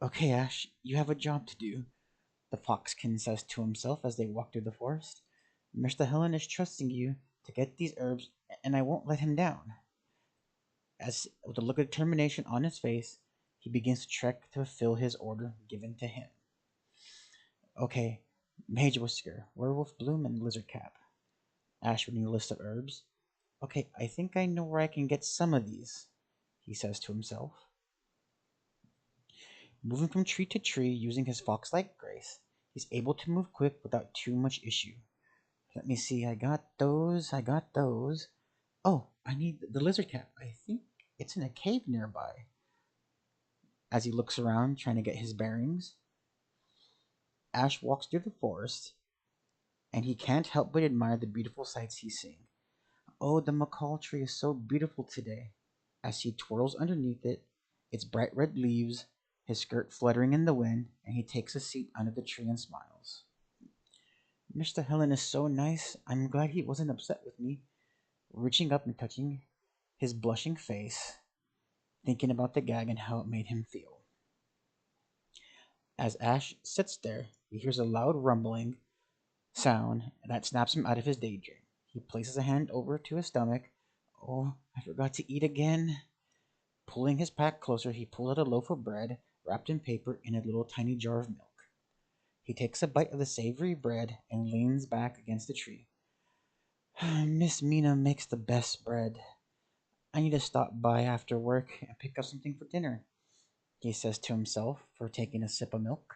Okay, Ash, you have a job to do, the Foxkin says to himself as they walk through the forest. Mr. Helen is trusting you to get these herbs, and I won't let him down. As with a look of determination on his face, he begins to trek to fulfill his order given to him. Okay, Mage Whisker, Werewolf Bloom, and Lizard Cap. Ash reading a list of herbs. Okay, I think I know where I can get some of these, he says to himself. Moving from tree to tree using his fox-like grace, he's able to move quick without too much issue. Let me see, I got those. Oh, I need the lizard cap. I think it's in a cave nearby. As he looks around, trying to get his bearings, Ash walks through the forest, and he can't help but admire the beautiful sights he's seeing. Oh, the macaw tree is so beautiful today. As he twirls underneath it, its bright red leaves, his skirt fluttering in the wind, and he takes a seat under the tree and smiles. Mr. Helen is so nice. I'm glad he wasn't upset with me. Reaching up and touching his blushing face, thinking about the gag and how it made him feel. As Ash sits there, he hears a loud rumbling sound that snaps him out of his daydream. He places a hand over to his stomach. Oh, I forgot to eat again. Pulling his pack closer, he pulls out a loaf of bread wrapped in paper in a little tiny jar of milk. He takes a bite of the savory bread and leans back against the tree. Miss Mina makes the best bread. I need to stop by after work and pick up something for dinner, he says to himself for taking a sip of milk.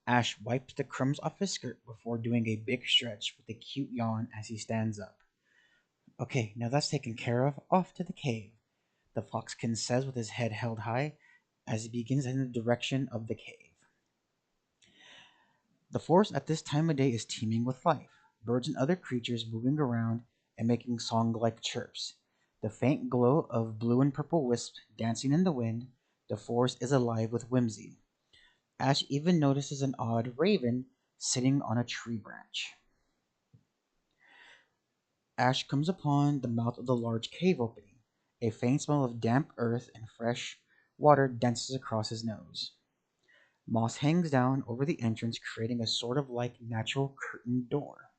Ash wipes the crumbs off his skirt before doing a big stretch with a cute yawn as he stands up. Okay, now that's taken care of. Off to the cave, the foxkin says with his head held high as he begins in the direction of the cave. The forest at this time of day is teeming with life, birds and other creatures moving around and making song-like chirps. The faint glow of blue and purple wisps dancing in the wind, the forest is alive with whimsy. Ash even notices an odd raven sitting on a tree branch. Ash comes upon the mouth of the large cave opening. A faint smell of damp earth and fresh water dances across his nose. Moss hangs down over the entrance, creating a sort of like natural curtained door.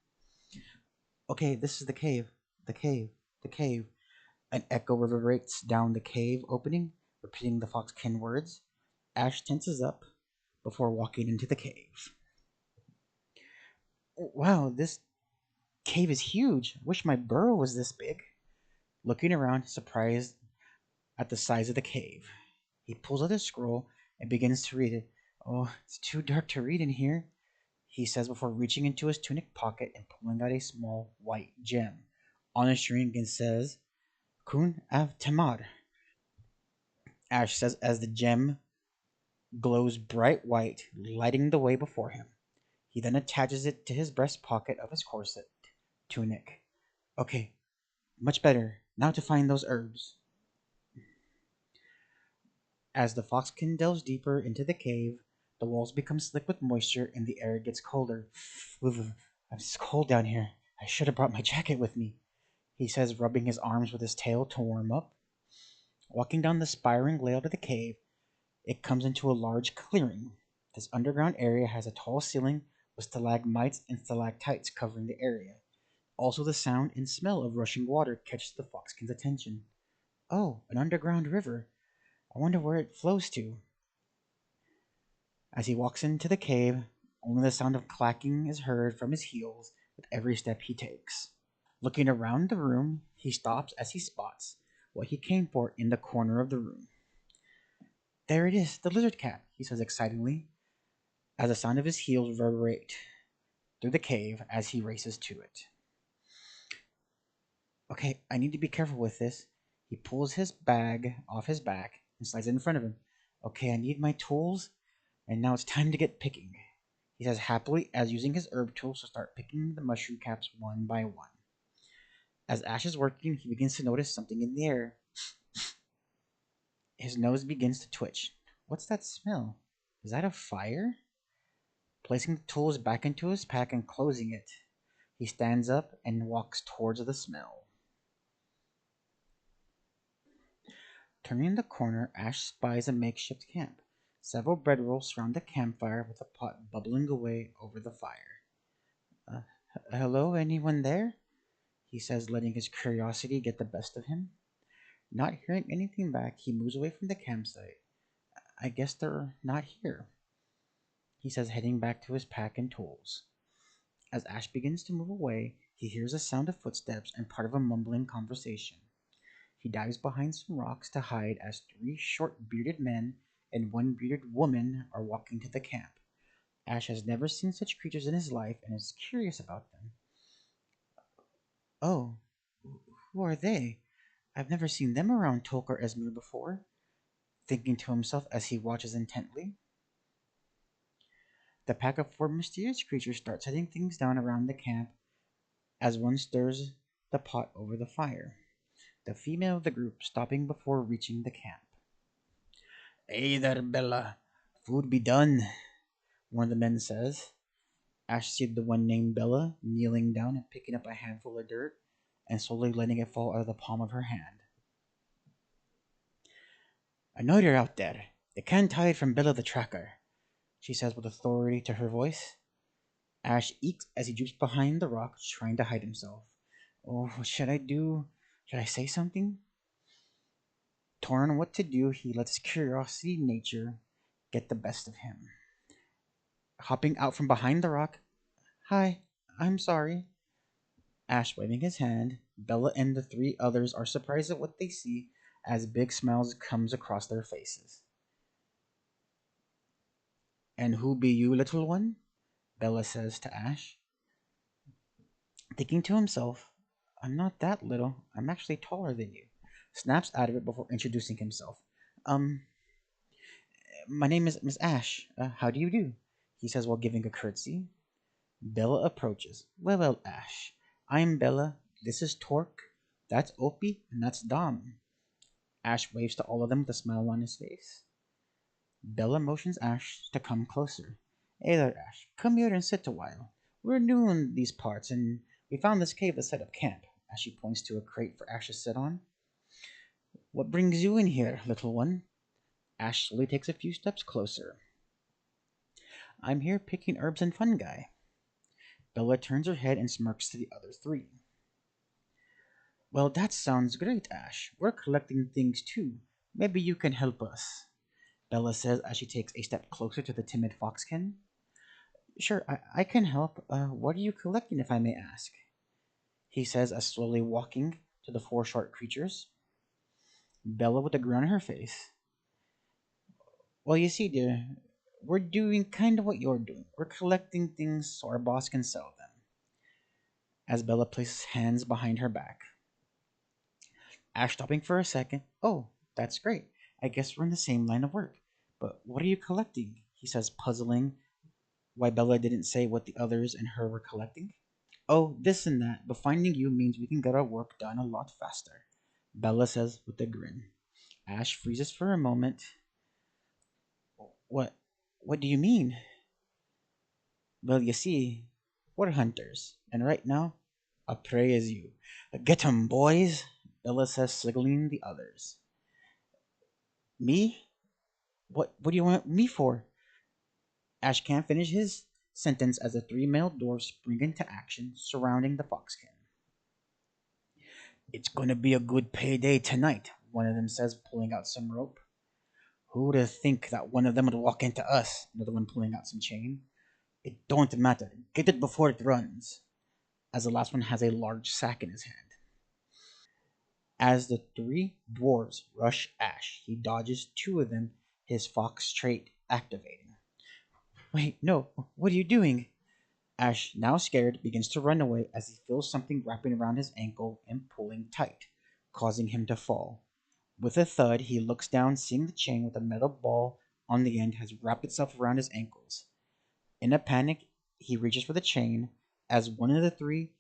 Okay, this is the cave. The cave. The cave. An echo reverberates down the cave opening, repeating the foxkin words. Ash tenses up before walking into the cave. Wow, this cave is huge. Wish my burrow was this big. Looking around, surprised at the size of the cave, he pulls out a scroll and begins to read it. Oh, it's too dark to read in here, he says before reaching into his tunic pocket and pulling out a small white gem. On the string it says, Kun av Tamar. Ash says as the gem glows bright white, lighting the way before him. He then attaches it to his breast pocket of his corset tunic. Okay, much better. Now to find those herbs. As the foxkin delves deeper into the cave, the walls become slick with moisture and the air gets colder. It's cold down here. I should have brought my jacket with me, he says, rubbing his arms with his tail to warm up. Walking down the spiraling layout of the cave, it comes into a large clearing. This underground area has a tall ceiling with stalagmites and stalactites covering the area. Also, the sound and smell of rushing water catches the foxkin's attention. Oh, an underground river. I wonder where it flows to. As he walks into the cave, only the sound of clacking is heard from his heels with every step he takes. Looking around the room, he stops as he spots what he came for in the corner of the room. There it is, the lizard cat, he says excitedly, as the sound of his heels reverberate through the cave as he races to it. Okay, I need to be careful with this. He pulls his bag off his back and slides it in front of him. Okay, I need my tools, and now it's time to get picking, he says happily as using his herb tools to start picking the mushroom caps one by one. As Ash is working, he begins to notice something in the air. His nose begins to twitch. What's that smell? Is that a fire? Placing the tools back into his pack and closing it, he stands up and walks towards the smell. Turning the corner, Ash spies a makeshift camp. Several bread rolls surround the campfire with a pot bubbling away over the fire. Uh, Hello, anyone there? He says, letting his curiosity get the best of him. Not hearing anything back, he moves away from the campsite. I guess they're not here, he says, heading back to his pack and tools. As Ash begins to move away, he hears a sound of footsteps and part of a mumbling conversation. He dives behind some rocks to hide as three short bearded men and one bearded woman are walking to the camp. Ash has never seen such creatures in his life and is curious about them. Oh, who are they? I've never seen them around Tolkar Esmir before, thinking to himself as he watches intently. The pack of four mysterious creatures start setting things down around the camp as one stirs the pot over the fire, the female of the group stopping before reaching the camp. Hey there, Bella. Food be done, one of the men says. Ash sees the one named Bella kneeling down and picking up a handful of dirt and slowly letting it fall out of the palm of her hand. I know you're out there. You can't hide from Bella the Tracker, she says with authority to her voice. Ash eeks as he droops behind the rock, trying to hide himself. Oh, what should I do? Should I say something? Torn on what to do, he lets his curiosity nature get the best of him. Hopping out from behind the rock, hi, I'm sorry. Ash waving his hand, Bella and the three others are surprised at what they see as big smiles comes across their faces. And who be you, little one? Bella says to Ash. Thinking to himself, I'm not that little, I'm actually taller than you. Snaps out of it before introducing himself. Um, my name is Miss Ash. How do you do? He says while giving a curtsy. Bella approaches. Well, Ash. I'm Bella. This is Torque. That's Opie, and that's Dom. Ash waves to all of them with a smile on his face. Bella motions Ash to come closer. Hey there, Ash. Come here and sit a while. We're new in these parts, and we found this cave to set up camp. As she points to a crate for Ash to sit on. What brings you in here, little one? Ash slowly takes a few steps closer. I'm here picking herbs and fungi. Bella turns her head and smirks to the other three. Well, that sounds great, Ash. We're collecting things too. Maybe you can help us, Bella says as she takes a step closer to the timid foxkin. Sure, I can help. What are you collecting, if I may ask? He says as slowly walking to the four short creatures. Bella with a grin on her face. Well, you see, dear, we're doing kind of what you're doing. We're collecting things so our boss can sell them. As Bella places hands behind her back. Ash stopping for a second. Oh, that's great. I guess we're in the same line of work. But what are you collecting? He says, puzzling why Bella didn't say what the others and her were collecting. Oh, this and that, but finding you means we can get our work done a lot faster, Bella says with a grin. Ash freezes for a moment. What what do you mean? Well, you see, we're hunters, and right now, our prey is you. Get 'em, boys, Bella says, signaling the others. Me? What do you want me for? Ash can't finish his sentence as the three male dwarfs spring into action, surrounding the foxkin. It's gonna be a good payday tonight, one of them says, pulling out some rope. Who'd have think that one of them would walk into us? Another one pulling out some chain. It don't matter. Get it before it runs. As the last one has a large sack in his hand. As the three dwarves rush Ash, he dodges two of them, his fox trait activating. Wait, no, what are you doing? Ash, now scared, begins to run away as he feels something wrapping around his ankle and pulling tight, causing him to fall. With a thud, he looks down, seeing the chain with a metal ball on the end has wrapped itself around his ankles. In a panic, he reaches for the chain as one of the three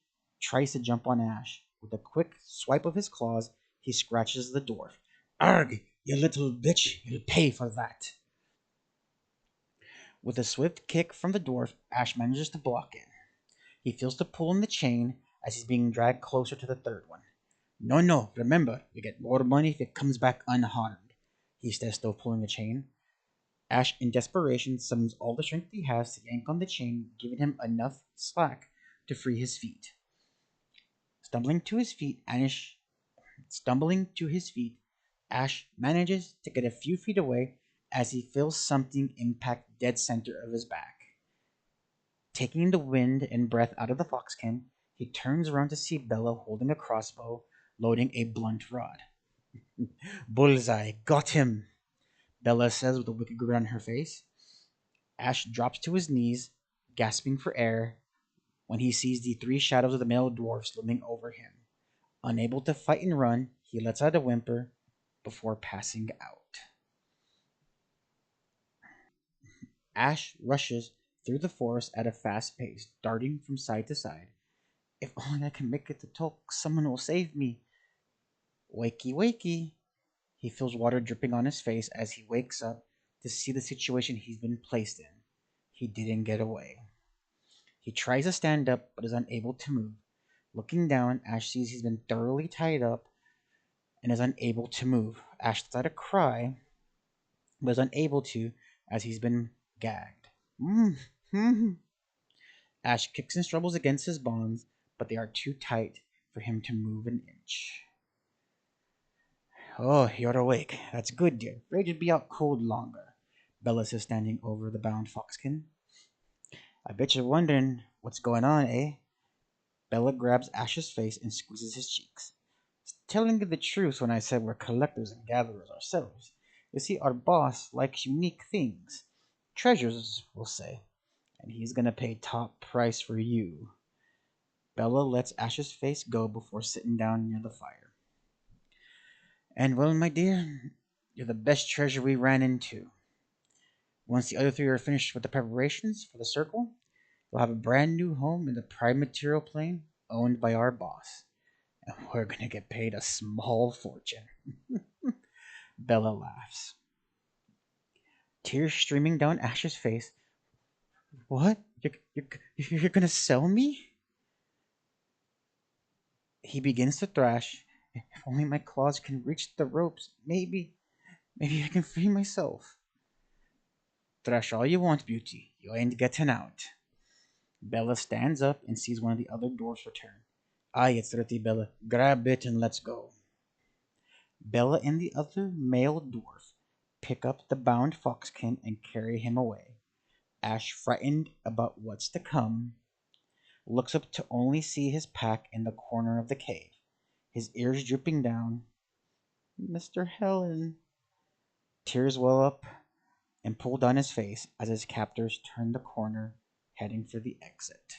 tries to jump on Ash. With a quick swipe of his claws, he scratches the dwarf. Arg, you little bitch, you'll pay for that. With a swift kick from the dwarf, Ash manages to block it. He feels the pull on the chain as he's being dragged closer to the third one. No, no, remember, you get more money if it comes back unharmed, he says, still pulling the chain. Ash, in desperation, summons all the strength he has to yank on the chain, giving him enough slack to free his feet. Stumbling to his feet, Stumbling to his feet, Ash manages to get a few feet away as he feels something impact dead center of his back. Taking the wind and breath out of the foxkin, he turns around to see Bella holding a crossbow, loading a blunt rod. Bullseye, got him, Bella says with a wicked grin on her face. Ash drops to his knees, gasping for air, when he sees the three shadows of the male dwarfs looming over him. Unable to fight and run, he lets out a whimper before passing out. Ash rushes through the forest at a fast pace, darting from side to side. If only I can make it to Tolk, someone will save me. Wakey, wakey. He feels water dripping on his face as he wakes up to see the situation he's been placed in. He didn't get away. He tries to stand up but is unable to move. Looking down, Ash sees he's been thoroughly tied up and is unable to move. Ash lets out a cry but is unable to as he's been gagged. Ash kicks and struggles against his bonds, but they are too tight for him to move an inch. Oh, you're awake. That's good, dear. Afraid you'd be out cold longer. Bella says, standing over the bound foxkin. I bet you're wondering what's going on, eh? Bella grabs Ash's face and squeezes his cheeks. Telling you the truth when I said we're collectors and gatherers ourselves. You see, our boss likes unique things. Treasures, we'll say. And he's gonna pay top price for you. Bella lets Ash's face go before sitting down near the fire. And well, my dear, you're the best treasure we ran into. Once the other three are finished with the preparations for the circle, you'll have a brand new home in the prime material plane owned by our boss. And we're gonna get paid a small fortune. Bella laughs. Tears streaming down Ash's face. What? You're gonna sell me? He begins to thrash. If only my claws can reach the ropes, maybe I can free myself. Thrash all you want, Beauty. You ain't getting out. Bella stands up and sees one of the other dwarfs return. Aye, it's ready, Bella. Grab it and let's go. Bella and the other male dwarf pick up the bound foxkin and carry him away. Ash, frightened about what's to come, looks up to only see his pack in the corner of the cave, his ears drooping down. Mr. Helen. Tears well up and pull down his face as his captors turn the corner, heading for the exit.